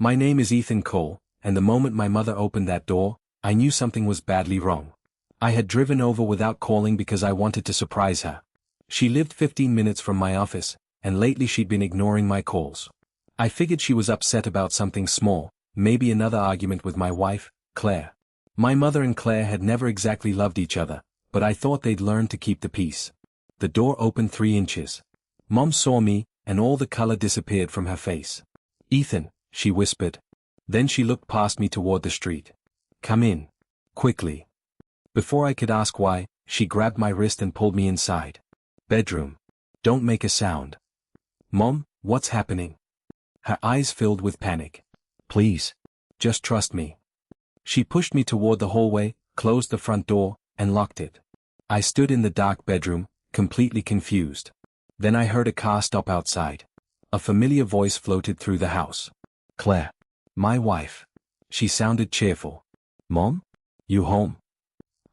My name is Ethan Cole, and the moment my mother opened that door, I knew something was badly wrong. I had driven over without calling because I wanted to surprise her. She lived 15 minutes from my office, and lately she'd been ignoring my calls. I figured she was upset about something small, maybe another argument with my wife, Claire. My mother and Claire had never exactly loved each other, but I thought they'd learned to keep the peace. The door opened 3 inches. Mom saw me, and all the color disappeared from her face. "Ethan," she whispered. Then she looked past me toward the street. "Come in. Quickly." Before I could ask why, she grabbed my wrist and pulled me inside. "Bedroom. Don't make a sound." "Mom, what's happening?" Her eyes filled with panic. "Please. Just trust me." She pushed me toward the hallway, closed the front door, and locked it. I stood in the dark bedroom, completely confused. Then I heard a car stop outside. A familiar voice floated through the house. "Claire. My wife." She sounded cheerful. "Mom? You home?"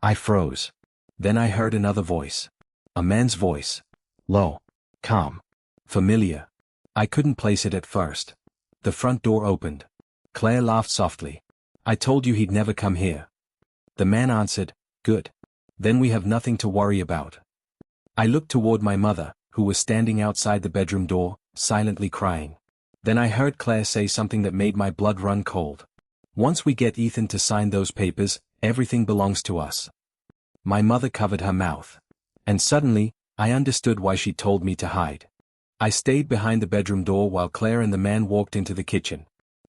I froze. Then I heard another voice. A man's voice. Low. Calm. Familiar. I couldn't place it at first. The front door opened. Claire laughed softly. "I told you he'd never come here." The man answered, "Good. Then we have nothing to worry about." I looked toward my mother, who was standing outside the bedroom door, silently crying. Then I heard Claire say something that made my blood run cold. "Once we get Ethan to sign those papers, everything belongs to us." My mother covered her mouth. And suddenly, I understood why she told me to hide. I stayed behind the bedroom door while Claire and the man walked into the kitchen.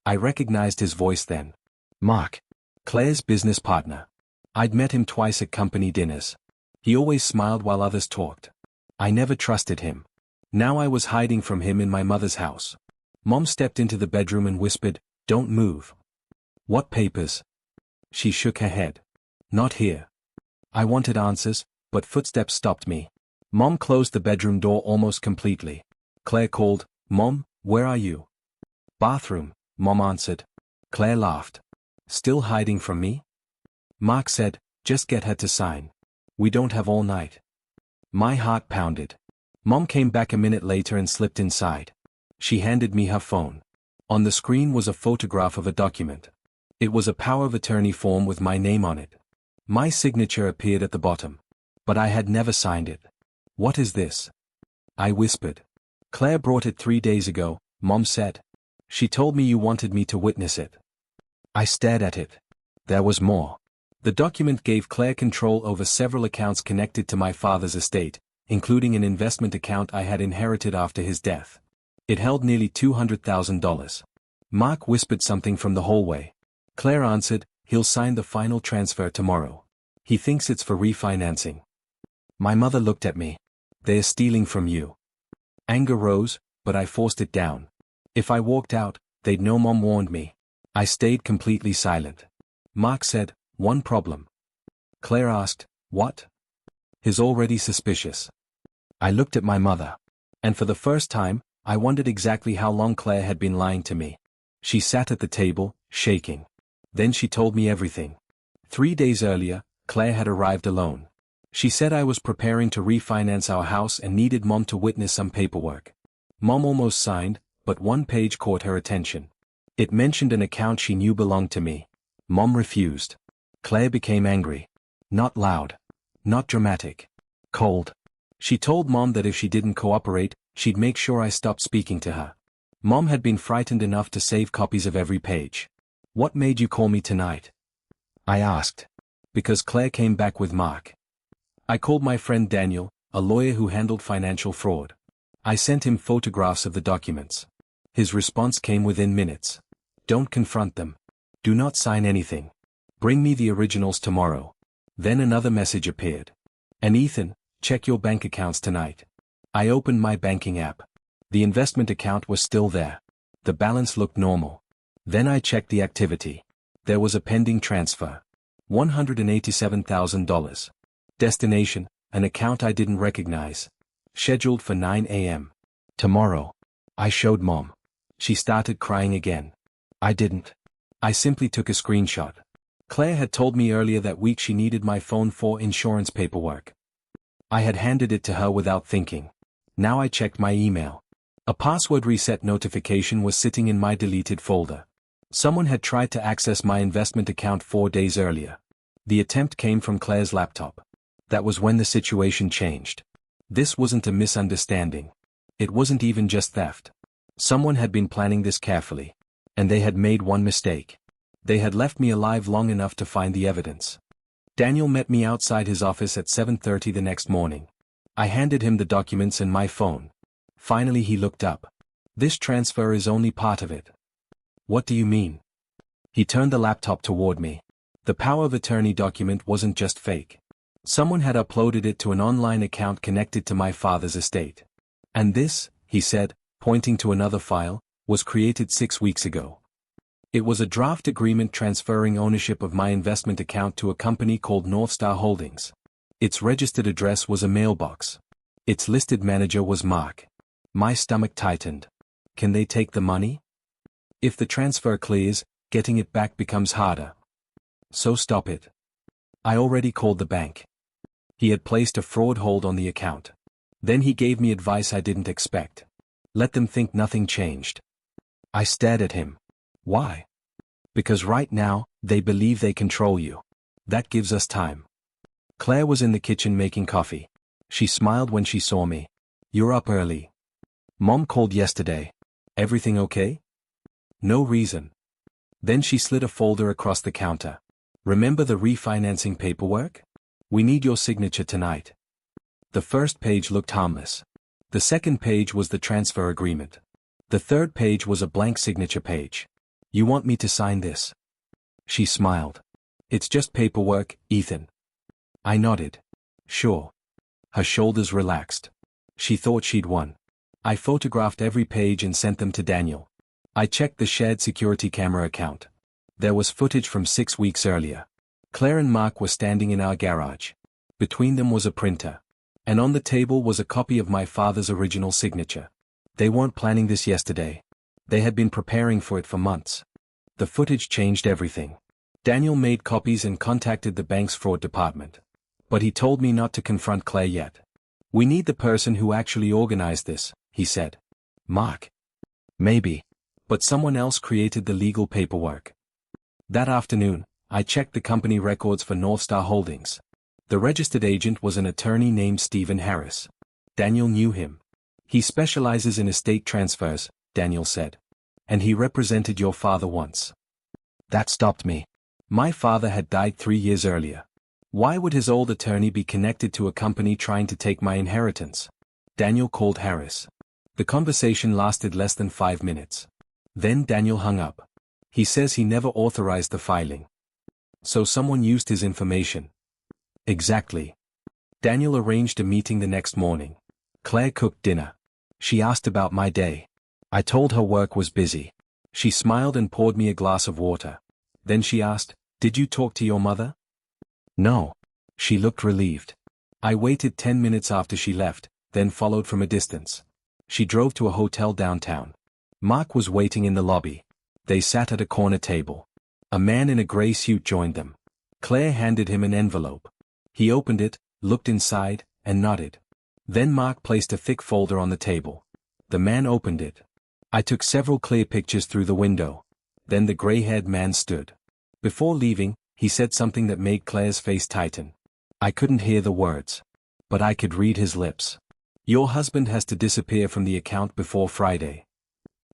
I recognized his voice then. Mark. Claire's business partner. I'd met him twice at company dinners. He always smiled while others talked. I never trusted him. Now I was hiding from him in my mother's house. Mom stepped into the bedroom and whispered, "Don't move." "What papers?" She shook her head. "Not here." I wanted answers, but footsteps stopped me. Mom closed the bedroom door almost completely. Claire called, "Mom, where are you?" "Bathroom," Mom answered. Claire laughed. "Still hiding from me?" Mark said, "Just get her to sign. We don't have all night." My heart pounded. Mom came back a minute later and slipped inside. She handed me her phone. On the screen was a photograph of a document. It was a power of attorney form with my name on it. My signature appeared at the bottom. But I had never signed it. "What is this?" I whispered. "Claire brought it 3 days ago," Mom said. "She told me you wanted me to witness it." I stared at it. There was more. The document gave Claire control over several accounts connected to my father's estate, including an investment account I had inherited after his death. It held nearly $200,000. Mark whispered something from the hallway. Claire answered, "He'll sign the final transfer tomorrow. He thinks it's for refinancing." My mother looked at me. "They're stealing from you." Anger rose, but I forced it down. If I walked out, they'd know Mom warned me. I stayed completely silent. Mark said, "One problem." Claire asked, "What?" "He's already suspicious." I looked at my mother. And for the first time, I wondered exactly how long Claire had been lying to me. She sat at the table, shaking. Then she told me everything. 3 days earlier, Claire had arrived alone. She said I was preparing to refinance our house and needed Mom to witness some paperwork. Mom almost signed, but one page caught her attention. It mentioned an account she knew belonged to me. Mom refused. Claire became angry. Not loud. Not dramatic. Cold. She told Mom that if she didn't cooperate, she'd make sure I stopped speaking to her. Mom had been frightened enough to save copies of every page. "What made you call me tonight?" I asked. Because Claire came back with Mark. I called my friend Daniel, a lawyer who handled financial fraud. I sent him photographs of the documents. His response came within minutes. "Don't confront them. Do not sign anything. Bring me the originals tomorrow." Then another message appeared. "And Ethan, check your bank accounts tonight." I opened my banking app. The investment account was still there. The balance looked normal. Then I checked the activity. There was a pending transfer. $187,000. Destination, an account I didn't recognize. Scheduled for 9 a.m. tomorrow. I showed Mom. She started crying again. I didn't. I simply took a screenshot. Claire had told me earlier that week she needed my phone for insurance paperwork. I had handed it to her without thinking. Now I checked my email. A password reset notification was sitting in my deleted folder. Someone had tried to access my investment account 4 days earlier. The attempt came from Claire's laptop. That was when the situation changed. This wasn't a misunderstanding. It wasn't even just theft. Someone had been planning this carefully. And they had made one mistake. They had left me alive long enough to find the evidence. Daniel met me outside his office at 7:30 the next morning. I handed him the documents and my phone. Finally he looked up. This transfer is only part of it. What do you mean? He turned the laptop toward me. The power of attorney document wasn't just fake. Someone had uploaded it to an online account connected to my father's estate. And this, he said, pointing to another file, was created 6 weeks ago. It was a draft agreement transferring ownership of my investment account to a company called Northstar Holdings. Its registered address was a mailbox. Its listed manager was Mark. My stomach tightened. Can they take the money? If the transfer clears, getting it back becomes harder. So stop it. I already called the bank. He had placed a fraud hold on the account. Then he gave me advice I didn't expect. Let them think nothing changed. I stared at him. Why? Because right now, they believe they control you. That gives us time. Claire was in the kitchen making coffee. She smiled when she saw me. You're up early. Mom called yesterday. Everything okay? No reason. Then she slid a folder across the counter. Remember the refinancing paperwork? We need your signature tonight. The first page looked harmless. The second page was the transfer agreement. The third page was a blank signature page. You want me to sign this? She smiled. It's just paperwork, Ethan. I nodded. Sure. Her shoulders relaxed. She thought she'd won. I photographed every page and sent them to Daniel. I checked the shared security camera account. There was footage from 6 weeks earlier. Claire and Mark were standing in our garage. Between them was a printer. And on the table was a copy of my father's original signature. They weren't planning this yesterday. They had been preparing for it for months. The footage changed everything. Daniel made copies and contacted the bank's fraud department. But he told me not to confront Claire yet. We need the person who actually organized this, he said. Mark. Maybe. But someone else created the legal paperwork. That afternoon, I checked the company records for Northstar Holdings. The registered agent was an attorney named Stephen Harris. Daniel knew him. He specializes in estate transfers, Daniel said. And he represented your father once. That stopped me. My father had died 3 years earlier. Why would his old attorney be connected to a company trying to take my inheritance? Daniel called Harris. The conversation lasted less than 5 minutes. Then Daniel hung up. He says he never authorized the filing. So someone used his information. Exactly. Daniel arranged a meeting the next morning. Claire cooked dinner. She asked about my day. I told her work was busy. She smiled and poured me a glass of water. Then she asked, "Did you talk to your mother?" No. She looked relieved. I waited 10 minutes after she left, then followed from a distance. She drove to a hotel downtown. Mark was waiting in the lobby. They sat at a corner table. A man in a gray suit joined them. Claire handed him an envelope. He opened it, looked inside, and nodded. Then Mark placed a thick folder on the table. The man opened it. I took several clear pictures through the window. Then the gray-haired man stood. Before leaving, he said something that made Claire's face tighten. I couldn't hear the words. But I could read his lips. Your husband has to disappear from the account before Friday.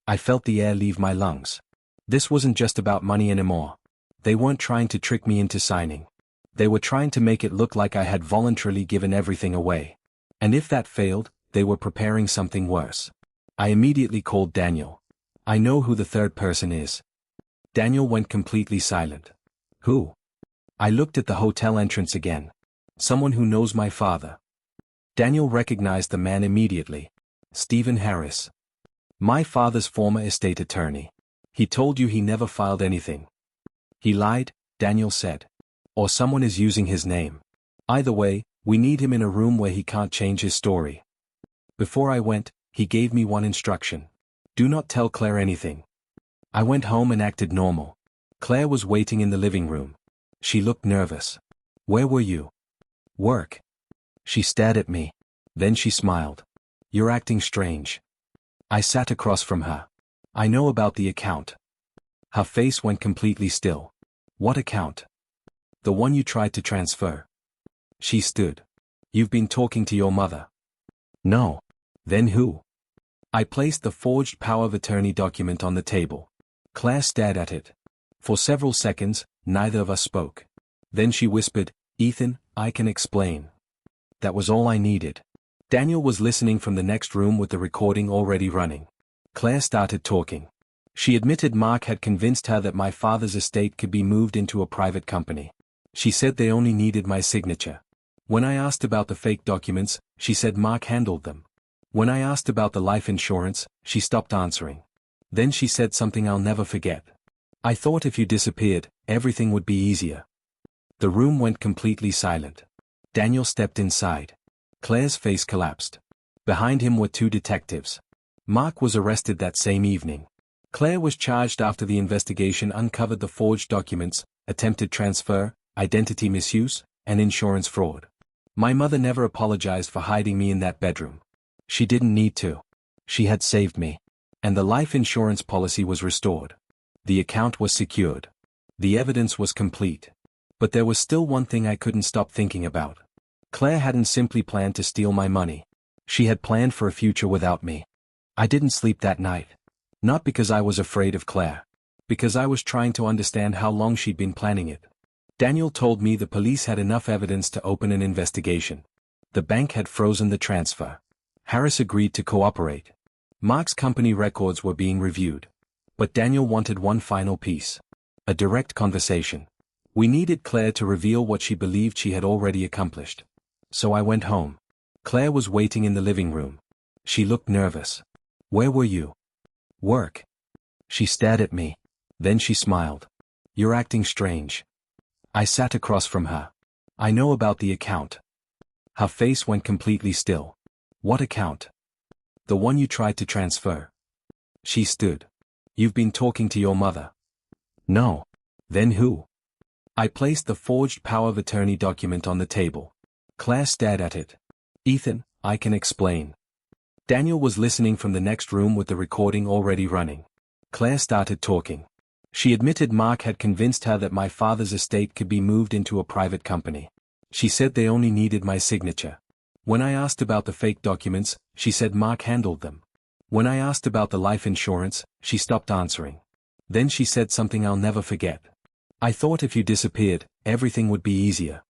I felt the air leave my lungs. This wasn't just about money anymore. They weren't trying to trick me into signing. They were trying to make it look like I had voluntarily given everything away. And if that failed, they were preparing something worse. I immediately called Daniel. I know who the third person is. Daniel went completely silent. Who? I looked at the hotel entrance again. Someone who knows my father. Daniel recognized the man immediately. Stephen Harris. My father's former estate attorney. He told you he never filed anything. He lied, Daniel said. Or someone is using his name. Either way, we need him in a room where he can't change his story. Before I went, he gave me one instruction. Do not tell Claire anything. I went home and acted normal. Claire was waiting in the living room. She looked nervous. Where were you? Work. She stared at me. Then she smiled. You're acting strange. I sat across from her. I know about the account. Her face went completely still. What account? The one you tried to transfer. She stood. You've been talking to your mother. No. Then who? I placed the forged power of attorney document on the table. Claire stared at it. For several seconds, neither of us spoke. Then she whispered, Ethan, I can explain. That was all I needed. Daniel was listening from the next room with the recording already running. Claire started talking. She admitted Mark had convinced her that my father's estate could be moved into a private company. She said they only needed my signature. When I asked about the fake documents, she said Mark handled them. When I asked about the life insurance, she stopped answering. Then she said something I'll never forget. I thought if you disappeared, everything would be easier. The room went completely silent. Daniel stepped inside. Claire's face collapsed. Behind him were two detectives. Mark was arrested that same evening. Claire was charged after the investigation uncovered the forged documents, attempted transfer, identity misuse, and insurance fraud. My mother never apologized for hiding me in that bedroom. She didn't need to. She had saved me. And the life insurance policy was restored. The account was secured. The evidence was complete. But there was still one thing I couldn't stop thinking about. Claire hadn't simply planned to steal my money. She had planned for a future without me. I didn't sleep that night. Not because I was afraid of Claire. Because I was trying to understand how long she'd been planning it. Daniel told me the police had enough evidence to open an investigation. The bank had frozen the transfer. Harris agreed to cooperate. Mark's company records were being reviewed. But Daniel wanted one final piece. A direct conversation. We needed Claire to reveal what she believed she had already accomplished. So I went home. Claire was waiting in the living room. She looked nervous. Where were you? Work. She stared at me. Then she smiled. You're acting strange. I sat across from her. I know about the account. Her face went completely still. What account? The one you tried to transfer. She stood. You've been talking to your mother. No. Then who? I placed the forged power of attorney document on the table. Claire stared at it. Ethan, I can explain. Daniel was listening from the next room with the recording already running. Claire started talking. She admitted Mark had convinced her that my father's estate could be moved into a private company. She said they only needed my signature. When I asked about the fake documents, she said Mark handled them. When I asked about the life insurance, she stopped answering. Then she said something I'll never forget. I thought if you disappeared, everything would be easier.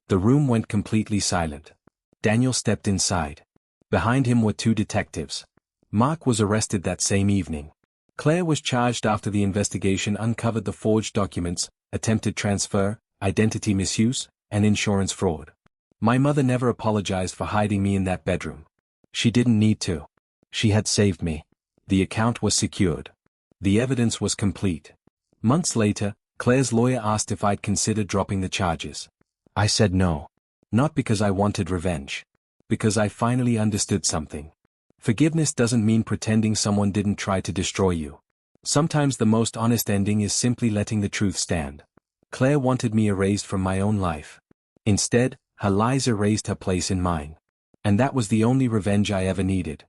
The room went completely silent. Daniel stepped inside. Behind him were two detectives. Mark was arrested that same evening. Claire was charged after the investigation uncovered the forged documents, attempted transfer, identity misuse, and insurance fraud. My mother never apologized for hiding me in that bedroom. She didn't need to. She had saved me. The account was secured. The evidence was complete. Months later, Claire's lawyer asked if I'd consider dropping the charges. I said no. Not because I wanted revenge. Because I finally understood something. Forgiveness doesn't mean pretending someone didn't try to destroy you. Sometimes the most honest ending is simply letting the truth stand. Claire wanted me erased from my own life. Instead, her lies erased her place in mine. And that was the only revenge I ever needed.